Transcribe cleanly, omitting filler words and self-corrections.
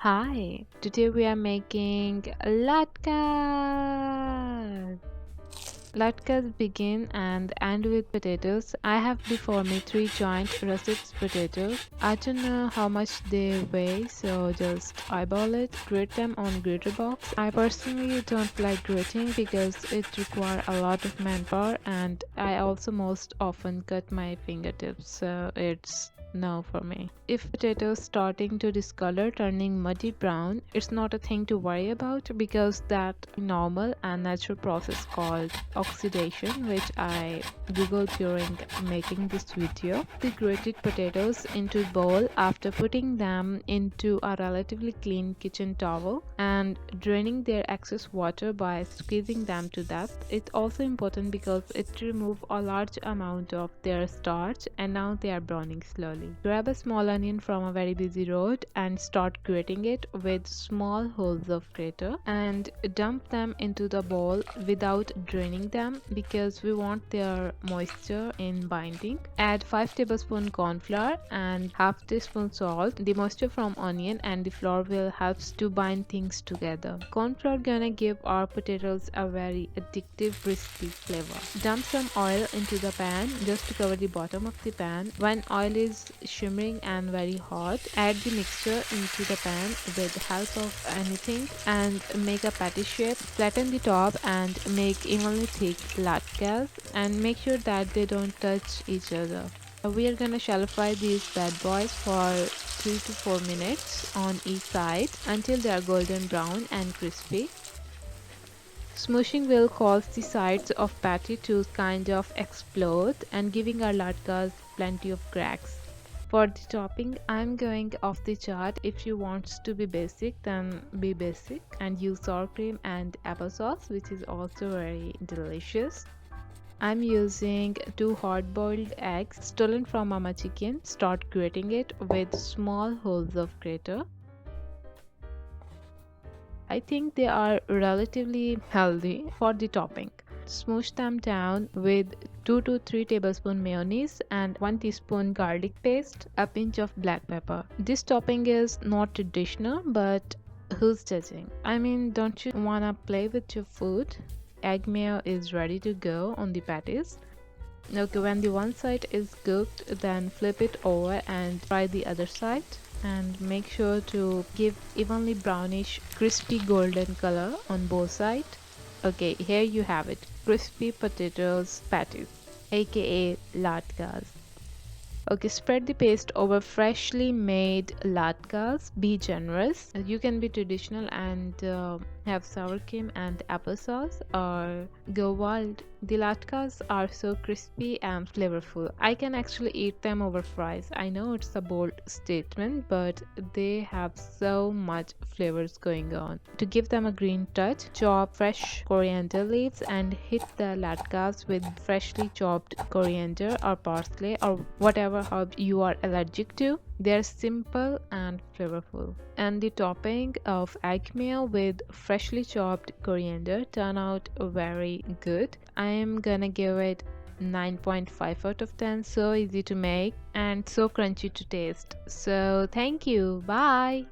Hi, today we are making latkas. Latkas begin and end with potatoes. I have before me three giant russet potatoes. I don't know how much they weigh, so just eyeball it. Grate them on grater box. I personally don't like grating because it requires a lot of manpower, and I also most often cut my fingertips, so it's no for me. If potatoes starting to discolor, turning muddy brown, it's not a thing to worry about because that normal and natural process called oxidation, which I googled during making this video. The grated potatoes into bowl after putting them into a relatively clean kitchen towel and draining their excess water by squeezing them to death. It's also important because it removes a large amount of their starch, and now they are browning slowly. Grab a small onion from a very busy road and start grating it with small holes of grater and dump them into the bowl without draining them because we want their moisture in binding. Add 5 tablespoons corn flour and half teaspoon salt. The moisture from onion and the flour will help to bind things together. Corn flour gonna give our potatoes a very addictive crispy flavor. Dump some oil into the pan just to cover the bottom of the pan. When oil is shimmering and very hot, add the mixture into the pan with the help of anything and make a patty shape. Flatten the top and make evenly thick latkas and make sure that they don't touch each other. We are gonna shallow fry these bad boys for 3 to 4 minutes on each side until they are golden brown and crispy. Smooshing will cause the sides of patty to kind of explode and giving our latkas plenty of cracks. For the topping, I'm going off the chart. If you want to be basic, then be basic and use sour cream and applesauce, which is also very delicious. I'm using 2 hard-boiled eggs stolen from mama chicken. Start grating it with small holes of grater. I think they are relatively healthy for the topping. Smoosh them down with 2 to 3 tablespoon mayonnaise and 1 teaspoon garlic paste, a pinch of black pepper. This topping is not traditional, but who's judging? I mean, don't you wanna play with your food? Egg mayo is ready to go on the patties. Okay, when the one side is cooked, then flip it over and fry the other side and make sure to give evenly brownish crispy golden color on both sides. Okay, here you have it, crispy potatoes patties, aka latkas. Okay, spread the paste over freshly made latkas. Be generous. You can be traditional and have sour cream and applesauce, or go wild. The latkas are so crispy and flavorful. I can actually eat them over fries. I know it's a bold statement, but they have so much flavors going on. To give them a green touch, chop fresh coriander leaves and hit the latkas with freshly chopped coriander or parsley or whatever herb you are allergic to. They're simple and flavorful. And the topping of egg mayo with freshly chopped coriander turn out very good. I am gonna give it 9.5 out of 10. So easy to make and so crunchy to taste. So thank you. Bye.